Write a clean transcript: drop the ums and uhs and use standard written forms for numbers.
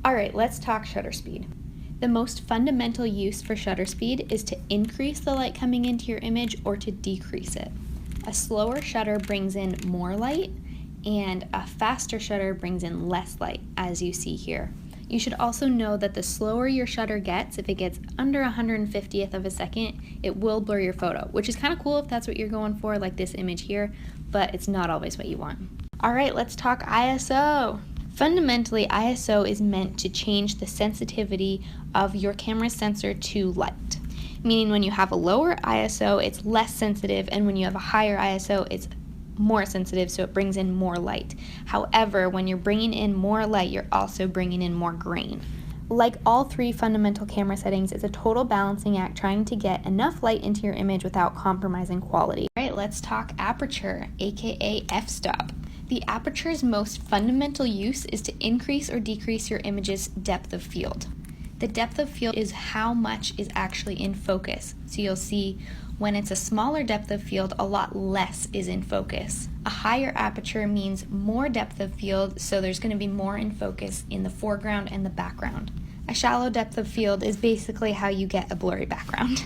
Alright, let's talk shutter speed. The most fundamental use for shutter speed is to increase the light coming into your image or to decrease it. A slower shutter brings in more light, and a faster shutter brings in less light, as you see here. You should also know that the slower your shutter gets, if it gets under 150th of a second, it will blur your photo, which is kind of cool if that's what you're going for, like this image here, but it's not always what you want. Alright, let's talk ISO. Fundamentally, ISO is meant to change the sensitivity of your camera's sensor to light. Meaning when you have a lower ISO, it's less sensitive, and when you have a higher ISO, it's more sensitive, so it brings in more light. However, when you're bringing in more light, you're also bringing in more grain. Like all three fundamental camera settings, it's a total balancing act trying to get enough light into your image without compromising quality. All right, let's talk aperture, aka f-stop. The aperture's most fundamental use is to increase or decrease your image's depth of field. The depth of field is how much is actually in focus. So you'll see when it's a smaller depth of field, a lot less is in focus. A higher aperture means more depth of field, so there's going to be more in focus in the foreground and the background. A shallow depth of field is basically how you get a blurry background.